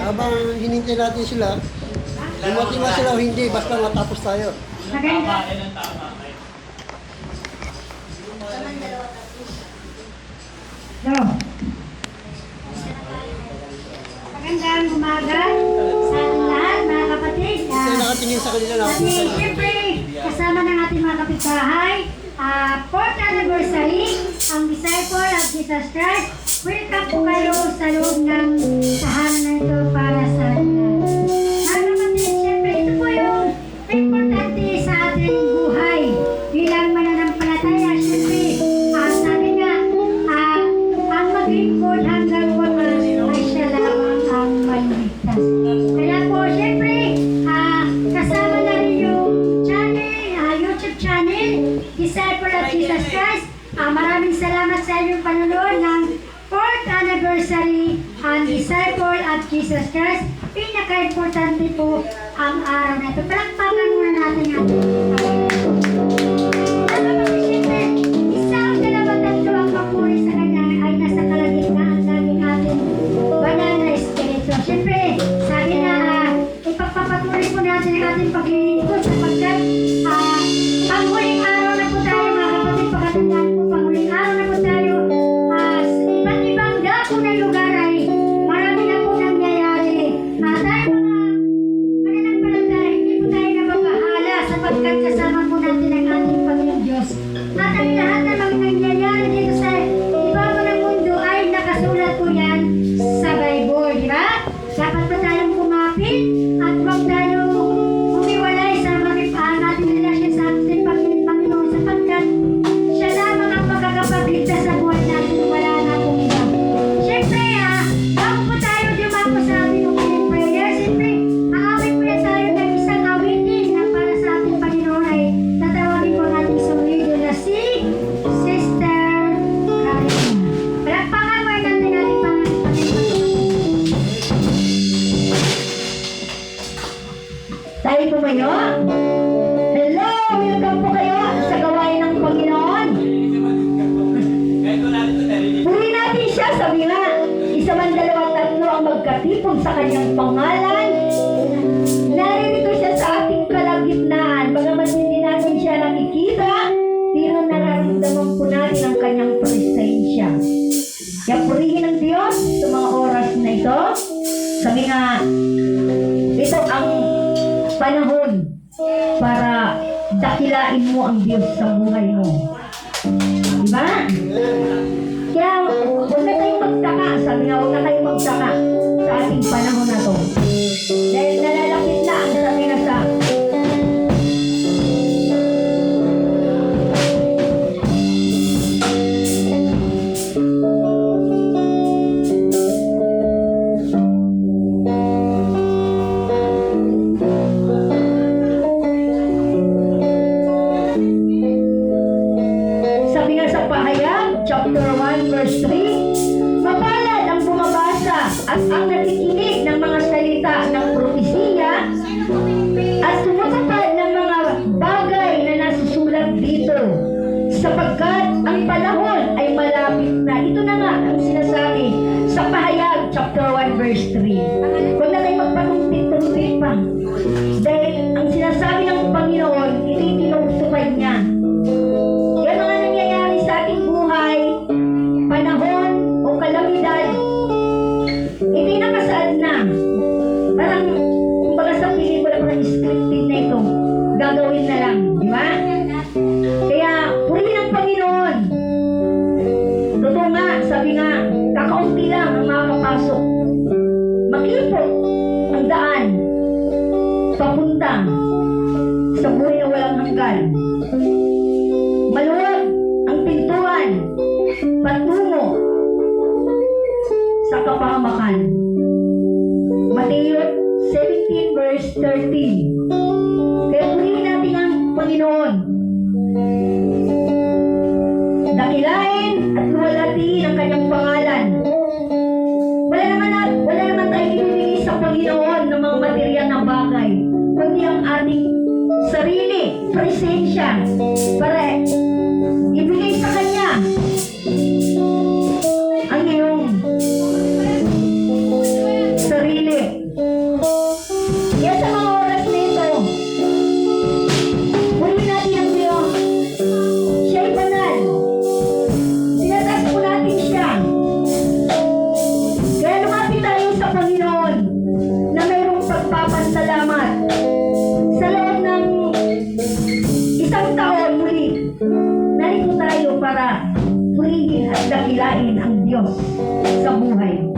habang hinintay natin sila, dumating na sila o hindi, basta matapos tayo. Maganda. Go. Magandang umaga sa lahat, mga kapatid. Kasi nakatingin sa kanila na At siyempre, kasama ng ating mga kapitbahay, 4th anniversary, ang Disciple of Jesus Christ. Welcome po kayo sa loob ng tahanan na ito para sa lahat. Mga kapatid, siyempre, ito po yung importante sa ating buhay bilang mananampalataya. Siyempre, sabi nga, ang maglingkod hanggang wakas ay siya lamang ang maligtas. Kaya po, siyempre, kasama na rin yung channel, YouTube channel, Disciple of Jesus Christ. Maraming salamat sa inyong panonood ng 4th anniversary ang Disciple of Jesus Christ. Pinaka-importante po ang araw na ito. Palakpakan muna natin ang siyempre, isang dalawa tatlo ang papuri sa kanya ay nasa kalagitnaan laging ating banal na espiritu. Siyempre, sabi na ipagpapatuloy po natin ang ating paglilingkod sapagkat panghuling araw na po tayo, mga kapatid, pagkatandaan po, panghuling araw na po tayo. Iba't ibang dako ng lugar ay marami na po nangyayari. Tayo mga mananampalataya, hindi po tayo nababahala sapagkat kasama po natin ang ating Panginoon Diyos. At ang lahat ng mga nangyayari dito sa ibabaw ng mundo ay nakasulat po yan sa Bible, di ba? Dapat pa tayong kumapit at huwag tayong umiwalay sa nating relasyon sa ating Panginoon sapagkat siya lamang ang magkakapagligtas sa buhay natin, wala na pong iba. Siyempre, bago po tayo dumako sa ating opening prayer, siyempre, aawit po na tayo ng isang awitin na para sa ating Panginoon ay tatawagin po natin sa video na si Sister Karina. Palakpakan mo natin ating Panginoon. Tayo tumayo. Hello! Welcome po kayo sa gawain ng Panginoon. Puri natin siya, sabi nga, isa man dalawa tatlo ang magkatipon sa kanyang pangalan. Naririto siya sa ating kalagitnaan. Bagamat hindi natin siya nakikita, pero nararamdaman po natin ang kanyang presensya. Kaya purihin ng Diyos sa mga oras na ito. Sabi nga, ito ang panahon para dakilain mo ang Diyos sa buhay mo. Diba? Kaya huwag na tayong magtaka. Sabi nga, huwag na tayong magtaka sa ating panahon na to. Dahil nalalapit na ang sabi nga sa Pahayag, chapter 1, verse 3, mapalad ang bumabasa at ang nakikinig ng mga salita ng propesiya at tumutupad ng mga bagay na nasusulat dito, sapagkat ang panahon ay malapit na. Ito na nga ang sinasabi sa Pahayag, chapter 1, verse 3. Huwag na tayo magpatumpit-tumpit pa. Dahil ang sinasabi ng Panginoon, itinutupad niya. Yan mga nangyayari sa ating buhay, panahon o kalamidad, hindi nakasaad na. Parang, kumbaga sa pelikula, parang scripted na ito. Gagawin na lang, di ba? Kaya, purihin ang Panginoon. Totoo nga, sabi nga, kakaunti lang ang makakapasok. Makipot ang daan, papunta sa buhay na walang hanggan. Maluwag ang pintuan patungo sa kapahamakan. Mateo 17 verse 13. Kaya purihin natin ang Panginoon. Dakilain at luwalhatiin ang kanyang pangalan. Wala naman tayong ibibigay sa Panginoon ng mga material na bagay, kundi ang ating sarili, presensya, para ibigay sa Kanya ang iyong sarili. dakilain ang Diyos sa buhay mo.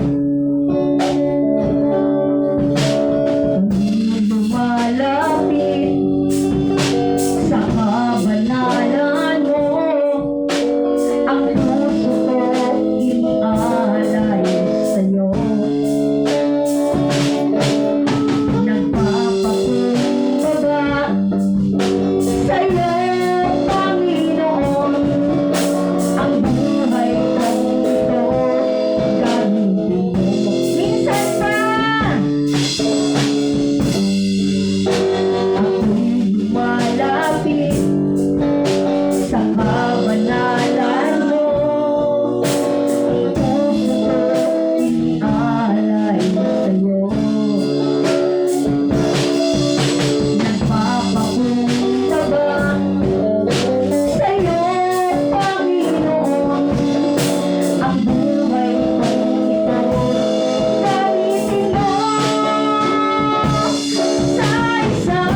Lumalapit sa kabanalan mo, ang puso ko inaalay sa'yo. Nagpapakumbaba sa'yo, Panginoon, ang buhay kong ito gamitin mo. Minsan pa ako'y lumalapit sa kabanalan mo, ang puso ko inaalay sa'yo. Nagpapakumbaba sa'yo, Panginoon, ang buhay kong ito gamitin mo sa isang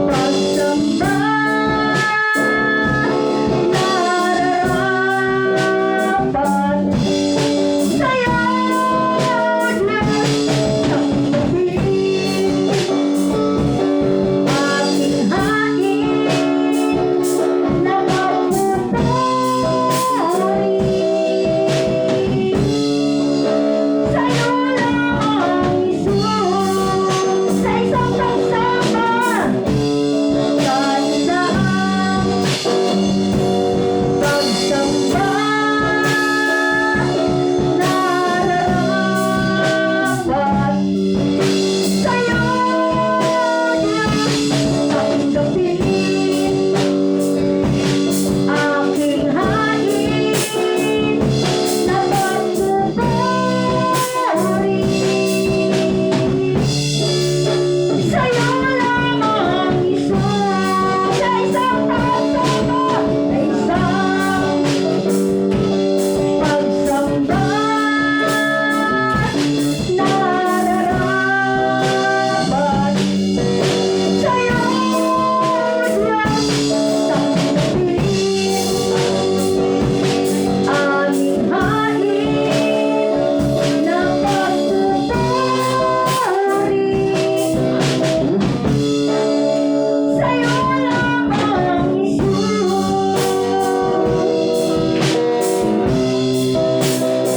pagsamba. Nararapat sa'yo, Diyos, tanggapin aking hain na magpupuri. Sa'yo lang, Jesus, sa isang pagsamba, sa isang pagsamba, nararapat sa'yo, Diyos, tanggapin aking hain na magpupuri. Sa'yo lamang, Jesus, sa isang pagsamba, sa isang pagsamba, nararapat sa'yo, Diyos, tanggapin aming hain na pagpupuri. Sa'yo lamang, Jesus,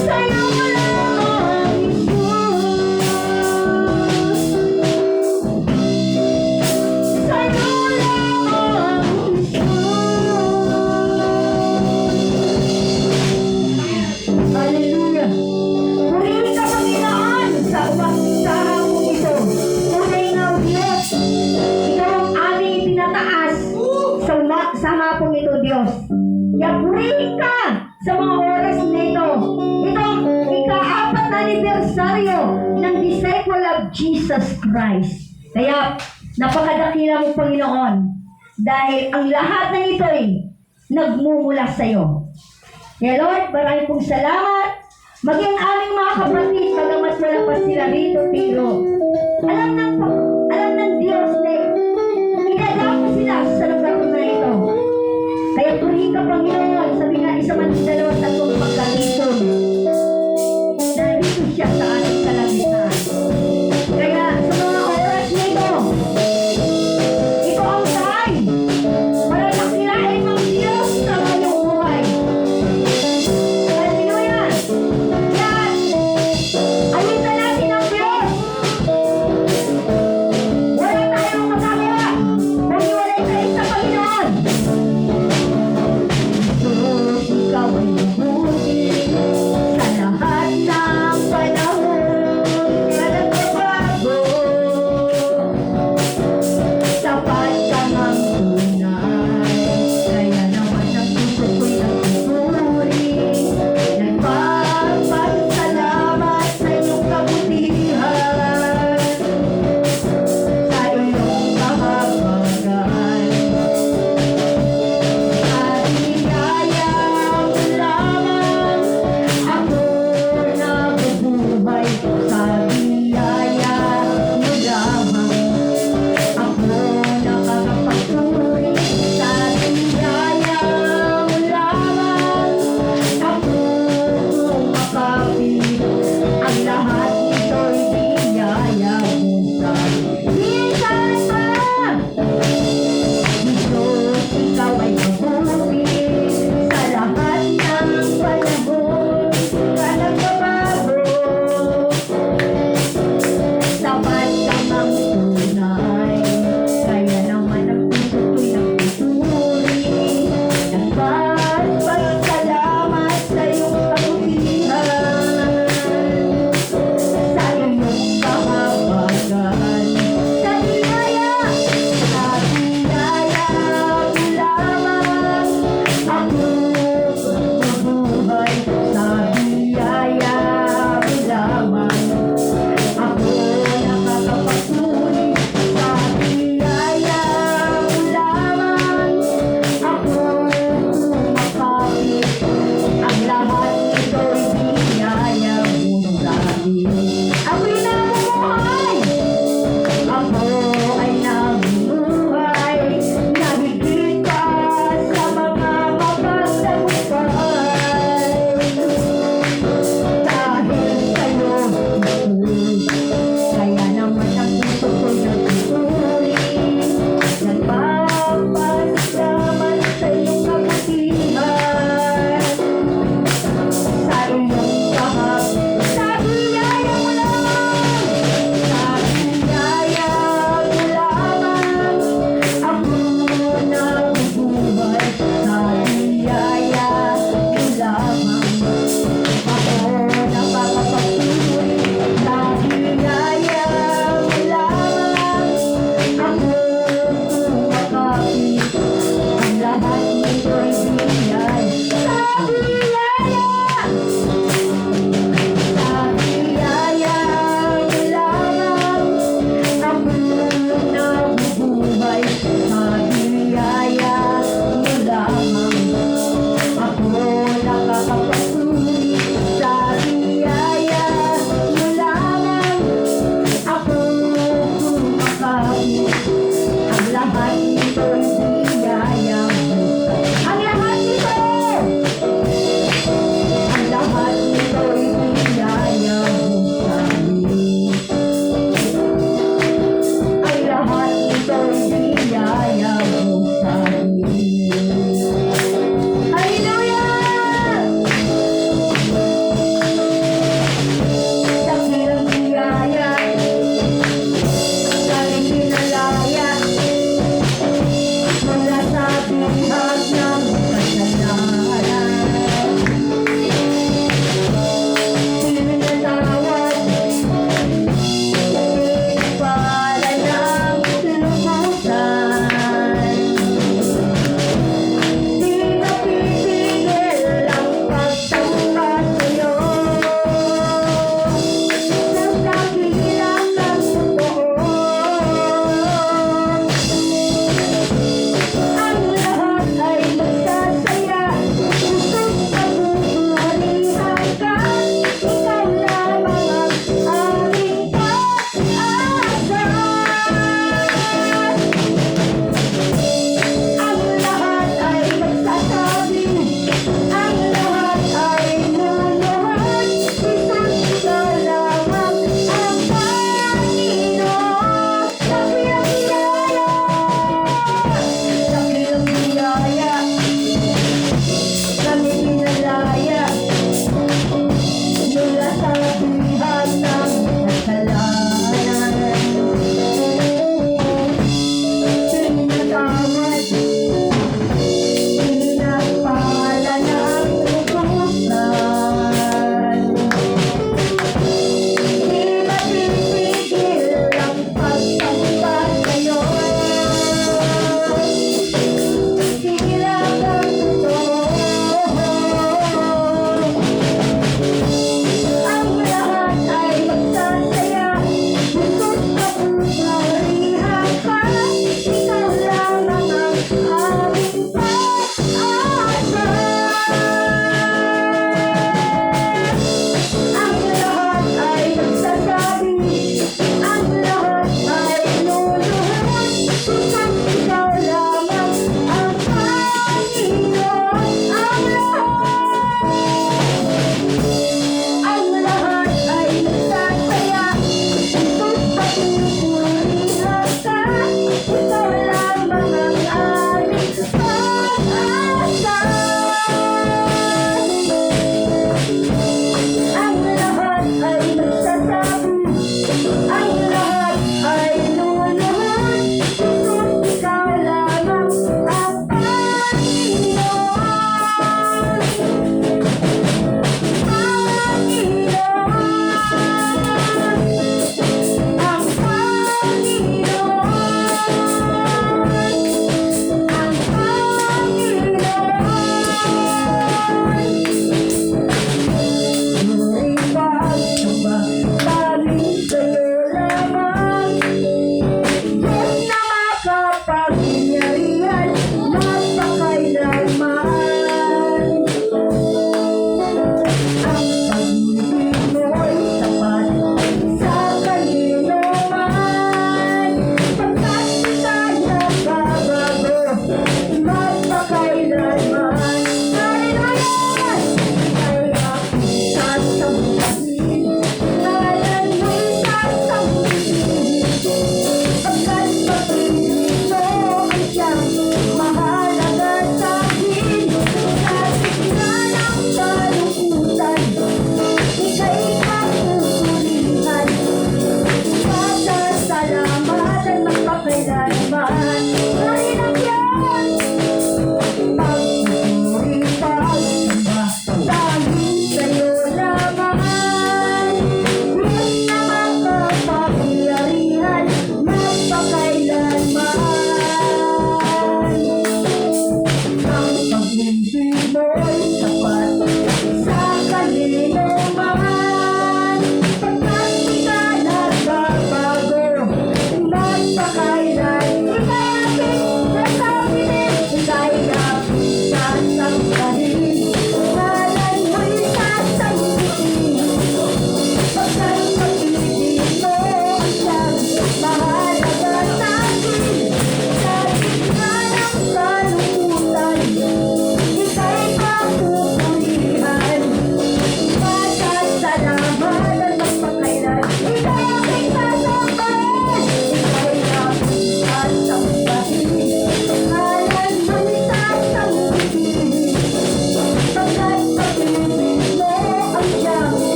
sa'yo lamang, Jesus, sa'yo lamang, Jesus. Hallelujah! Purihin ka, Panginoon, sa hapong ito. Tunay nga, Diyos, ikaw ang aming itinataas sa hapong ito, Diyos. Kaya purihin ka sa mga oras na ito. Ito ang ika-4 na anibersaryo ng Disciple of Jesus Christ. Kaya napakadakila mo, Panginoon, dahil ang lahat ng ito'y nagmumula sa iyo. Kaya Lord, maraming pong salamat. Maging aming mga kapatid, bagamat wala pa sila rito, pero alam ng Diyos na idadako sila sa lugar na ito. Kaya purihin ka, Panginoon, sabi nga isa man sila